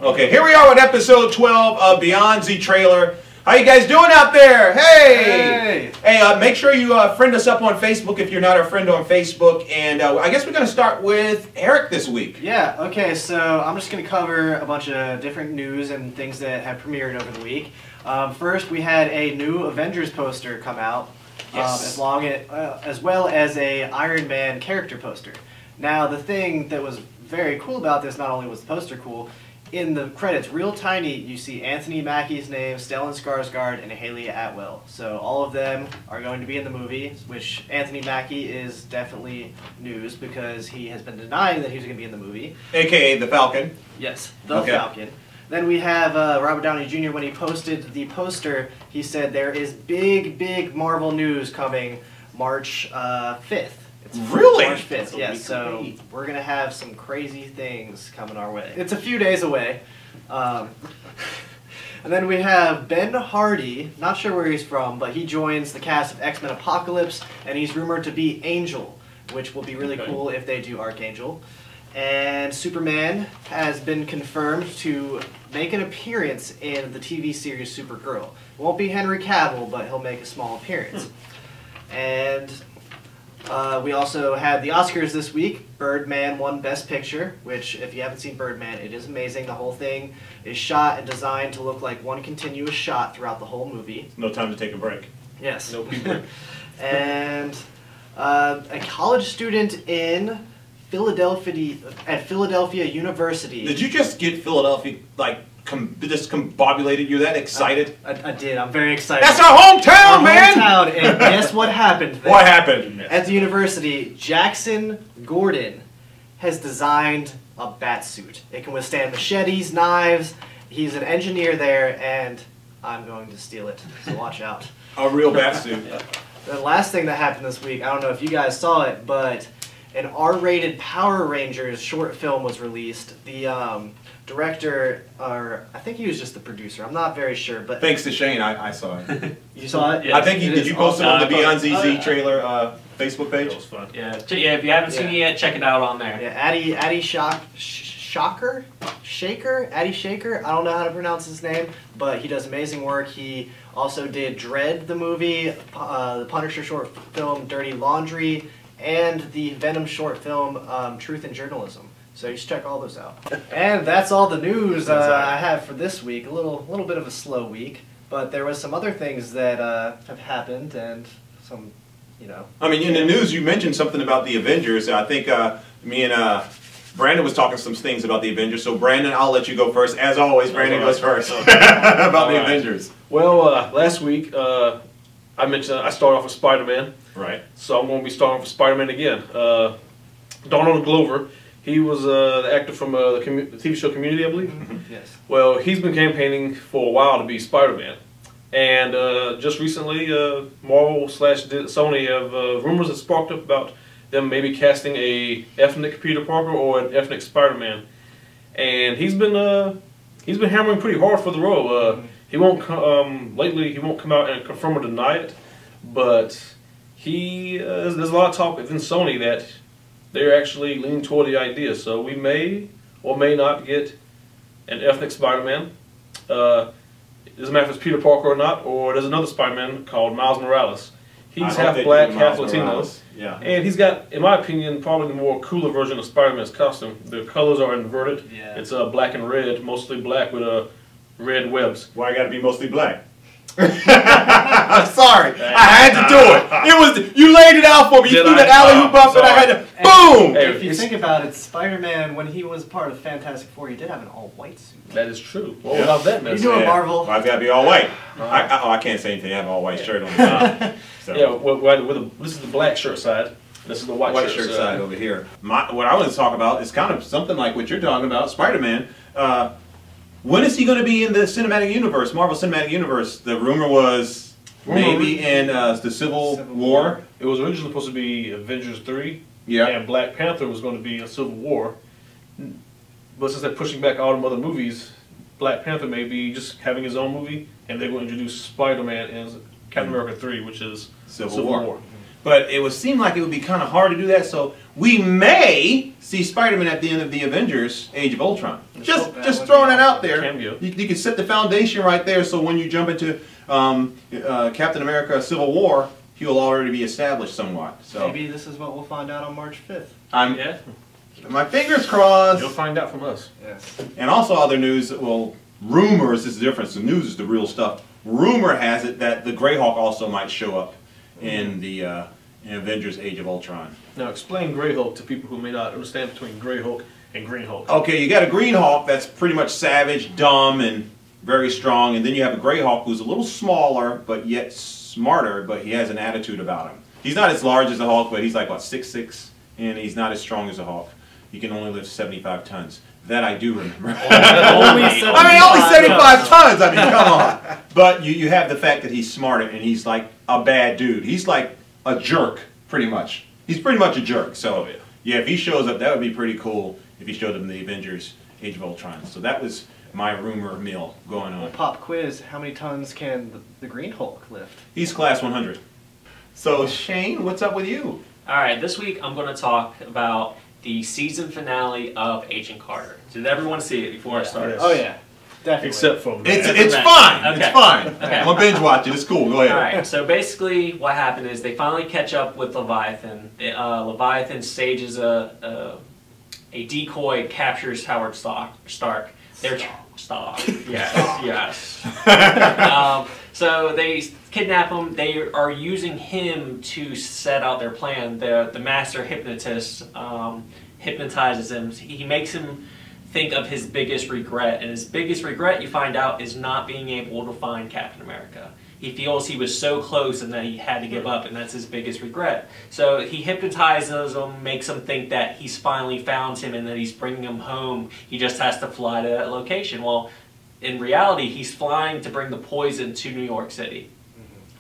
Okay, here we are with episode 12 of Beyond Z Trailer. How you guys doing out there? Hey! Hey, make sure you friend us up on Facebook if you're not our friend on Facebook. And I guess we're going to start with Eric this week. Yeah, okay, so I'm just going to cover a bunch of different news and things that have premiered over the week. First, we had a new Avengers poster come out, yes. as well as a Iron Man character poster. Now, the thing that was very cool about this, not only was the poster cool, in the credits, real tiny, you see Anthony Mackie's name, Stellan Skarsgård, and Haley Atwell. So all of them are going to be in the movie, which Anthony Mackie is definitely news because he has been denying that he's going to be in the movie. AKA the Falcon. Yes, the Falcon. Then we have Robert Downey Jr. When he posted the poster, he said there is big Marvel news coming March 5th. It's really? March 5th, yes. So we're going to have some crazy things coming our way. It's a few days away. And then we have Ben Hardy, not sure where he's from, but he joins the cast of X-Men Apocalypse, and he's rumored to be Angel, which will be really cool if they do Archangel. And Superman has been confirmed to make an appearance in the TV series Supergirl. It won't be Henry Cavill, but he'll make a small appearance. And we also had the Oscars this week. Birdman won Best Picture, which, if you haven't seen Birdman, it is amazing. The whole thing is shot and designed to look like one continuous shot throughout the whole movie. No time to take a break. Yes. No break. And a college student in Philadelphia, at Philadelphia University. Did you just get Philadelphia, like, discombobulated? You're that excited? I did. I'm very excited. That's our hometown, man! Hometown, and guess what happened there? What happened? At the university, Jackson Gordon has designed a bat suit. It can withstand machetes, knives. He's an engineer there, and I'm going to steal it, so watch out. A real bat suit. The last thing that happened this week, I don't know if you guys saw it, but an R-rated Power Rangers short film was released. The director, or I think he was just the producer, I'm not very sure, but... Thanks to Shane, I saw it. You saw it? Yes, I think did you post it on the Beyond ZZ trailer Facebook page? It was fun. Yeah, if you haven't seen it yet, check it out on there. Yeah, Addy Shaker, I don't know how to pronounce his name, but he does amazing work. He also did Dread, the movie, the Punisher short film Dirty Laundry, and the Venom short film Truth in Journalism. So you should check all those out. And that's all the news I have for this week. A little bit of a slow week, but there was some other things that have happened and some, you know. I mean, in the news you mentioned something about the Avengers. I think me and Brandon was talking some things about the Avengers. So Brandon, I'll let you go first. As always, Brandon goes first about the Avengers. Well, last week I mentioned I started off with Spider-Man. Right. So I'm going to be starting with Spider-Man again. Donald Glover. He was the actor from the TV show Community, I believe. Mm-hmm. Yes. Well, he's been campaigning for a while to be Spider-Man. And just recently, Marvel/Sony have rumors have sparked up about them maybe casting a ethnic Peter Parker or an ethnic Spider-Man. And he's been hammering pretty hard for the role. He won't lately he won't come out and confirm or deny it, but there's a lot of talk within Sony that they're actually leaning toward the idea. So we may or may not get an ethnic Spider-Man. It doesn't matter if it's Peter Parker or not, or there's another Spider-Man called Miles Morales. He's half black, half Latino. Yeah. And he's got, in my opinion, probably the more cooler version of Spider-Man's costume. The colors are inverted. Yeah. It's black and red, mostly black with red webs. Why I gotta be mostly black? Sorry, I had to do it. It was you laid it out for me. You threw that alley-oop up, and I had to boom. Hey, if you think about it, Spider-Man, when he was part of Fantastic Four, he did have an all-white suit. That is true. Well, without that mess. You're doing Marvel. Well, I've got to be all white. I can't say anything. I have an all-white shirt on. So. Yeah, this is the black shirt side. This is the white shirt side over here. What I want to talk about is kind of something like what you're talking about, Spider-Man. When is he going to be in the cinematic universe, Marvel Cinematic Universe? The rumor was maybe in the Civil War. It was originally supposed to be Avengers 3. Yeah. And Black Panther was going to be a Civil War. But since they're pushing back all the other movies, Black Panther may be just having his own movie, and they're going to introduce Spider-Man in Captain America 3, which is Civil War. But it would seem like it would be kind of hard to do that, so we may see Spider-Man at the end of the Avengers Age of Ultron. Just throwing that out there. You can set the foundation right there, so when you jump into Captain America Civil War, he'll already be established somewhat. So maybe this is what we'll find out on March 5th. My fingers crossed. You'll find out from us. Yes. And also other news, well, rumors is the difference. The news is the real stuff. Rumor has it that the Greyhawk also might show up in the in Avengers Age of Ultron. Now explain Greyhawk to people who may not understand between Greyhawk and Green Hulk. Okay, you got a Green Hulk that's pretty much savage, dumb, and very strong, and then you have a Greyhawk who's a little smaller, but yet smarter, but he has an attitude about him. He's not as large as the Hulk, but he's like, what, 6'6", and he's not as strong as the Hulk. He can only lift 75 tons. That I do remember. Only 75 tons! I mean, come on. But you have the fact that he's smarter, and he's like a bad dude. He's like a jerk, pretty much. He's pretty much a jerk. So, yeah, if he shows up, that would be pretty cool if he showed up in the Avengers Age of Ultron. So that was my rumor mill going on. Well, pop quiz, how many tons can the Green Hulk lift? He's class 100. So, Shane, what's up with you? All right, this week I'm going to talk about the season finale of Agent Carter. Did everyone see it before I started? Yes. Oh yeah, definitely. Except for It's fine. Okay. It's fine. Okay. I'm gonna binge watch it. It's cool. Go ahead. All right. So basically, what happened is they finally catch up with Leviathan. Leviathan stages a decoy, captures Howard Stark. They're Stark. Yes. So they kidnap him. They are using him to set out their plan. The master hypnotist hypnotizes him. He makes him think of his biggest regret, and his biggest regret, you find out, is not being able to find Captain America. He feels he was so close and that he had to give up, and that's his biggest regret. So he hypnotizes him, makes him think that he's finally found him and that he's bringing him home. He just has to fly to that location. Well, in reality, he's flying to bring the poison to New York City.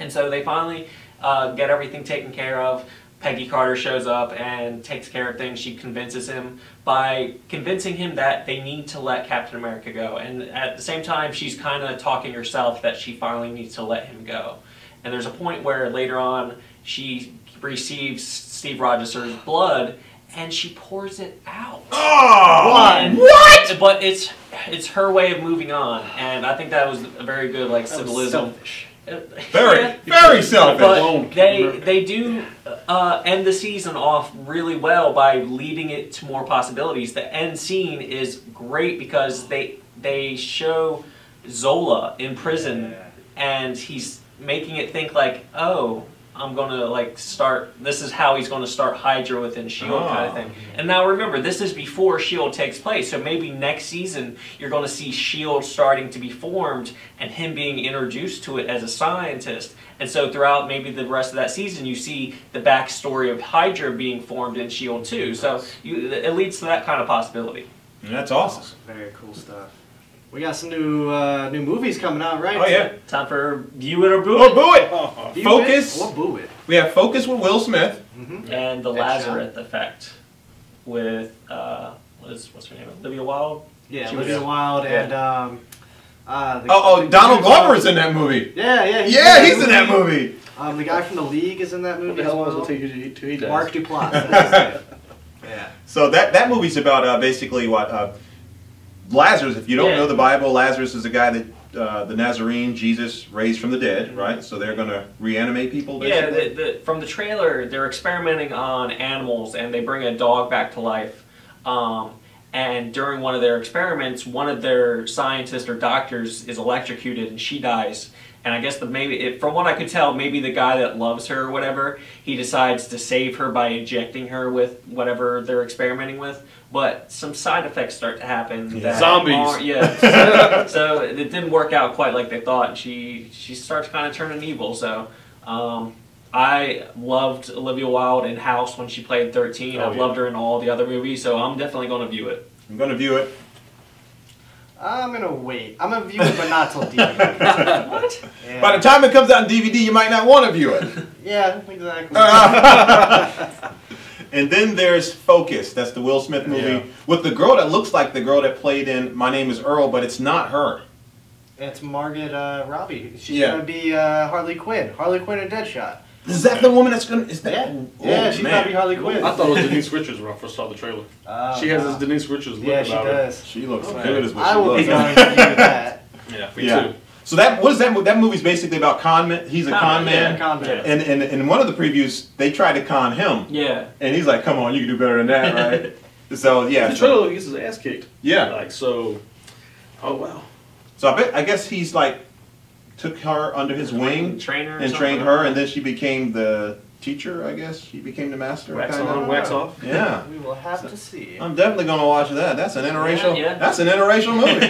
And so they finally get everything taken care of. Peggy Carter shows up and takes care of things. She convinces him by convincing him that they need to let Captain America go. And at the same time, she's kind of talking herself that she finally needs to let him go. And there's a point where later on, she receives Steve Rogers' blood and she pours it out. Oh! What? But it's her way of moving on. And I think that was a very good symbolism. Selfish. Very selfish. But they do end the season off really well by leading it to more possibilities. The end scene is great because they show Zola in prison, and he's making it think like, oh, I'm gonna start. This is how he's gonna start Hydra within Shield kind of thing. And now remember, this is before Shield takes place. So maybe next season you're gonna see Shield starting to be formed and him being introduced to it as a scientist. And so throughout maybe the rest of that season, you see the backstory of Hydra being formed in Shield too. So it leads to that kind of possibility. That's awesome. Very cool stuff. We got some new movies coming out, right? Oh yeah. Time for View It or Boo Oh, It. boo it! View Focus. It or Boo It. We have Focus with Will Smith. And the Lazarus Effect with what's her name? Olivia Wilde. Yeah, She Olivia was- Wilde and Donald Glover's in that movie. Yeah, He's in that movie. The guy from The League is in that movie What the as hell well. was it he does? Mark Duplass. That's his name. Yeah. So that movie's about basically what Lazarus. If you don't know the Bible, Lazarus is a guy that the Nazarene Jesus raised from the dead, right? So they're going to reanimate people. Basically? Yeah, from the trailer, they're experimenting on animals, and they bring a dog back to life. And during one of their experiments, one of their scientists or doctors is electrocuted, and she dies. And I guess from what I could tell, maybe the guy that loves her or whatever, he decides to save her by injecting her with whatever they're experimenting with. But some side effects start to happen. That Zombies. So it didn't work out quite like they thought. And she starts kind of turning evil. So I loved Olivia Wilde in House when she played 13. I've loved her in all the other movies. So I'm definitely going to view it. I'm going to view it. I'm gonna wait. I'm gonna view it, but not till DVD. What? Yeah. By the time it comes out on DVD, you might not want to view it. Yeah, exactly. And then there's Focus. That's the Will Smith movie with the girl that looks like the girl that played in My Name is Earl, but it's not her. It's Margaret Robbie. She's gonna be Harley Quinn. Harley Quinn and Deadshot. Is that the woman that's gonna? Is that? Yeah, Oh, yeah, she's man. about to be Harley Quinn. I thought it was Denise Richards when I first saw the trailer. She has this Denise Richards look Yeah, she about her. does. She looks Okay. good as what I she will be looks. going to view that. Yeah, me Yeah. too. So what is that? That movie's basically about con man. He's a con man. Yeah, con man. And in one of the previews, they tried to con him, Yeah. and he's like, "Come on, you can do better than that, right?" So yeah, The trailer gets his ass kicked. yeah. Like so. Oh wow. So I guess he's like took her under his wing Trainer. or and something. trained her, and then she became the teacher. I guess she became the master. Wax kinda. on, wax off. Yeah. We will have to see. I'm definitely gonna watch that. That's an interracial. Yeah. That's an interracial movie.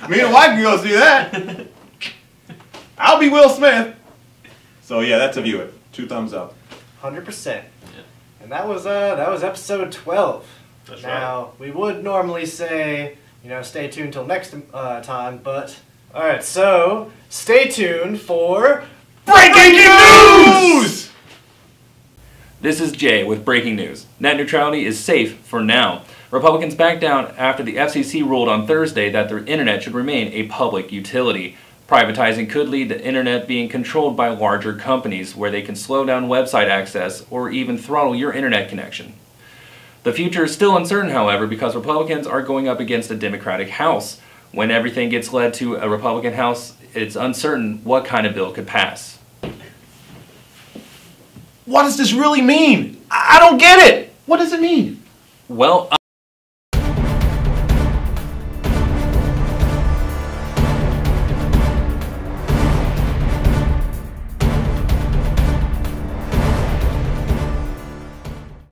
Me and wife can go see that. I'll be Will Smith. So yeah, that's a view it. 2 thumbs up. 100%. And that was episode 12. That's Now, we would normally say, stay tuned till next time, but alright, so stay tuned for Breaking news. This is Jay with breaking news. Net neutrality is safe for now. Republicans backed down after the FCC ruled on Thursday that the internet should remain a public utility. Privatizing could lead to internet being controlled by larger companies where they can slow down website access or even throttle your internet connection. The future is still uncertain, however, because Republicans are going up against a Democratic House. When everything gets led to a Republican House, it's uncertain what kind of bill could pass. What does this really mean? I don't get it. What does it mean? Well,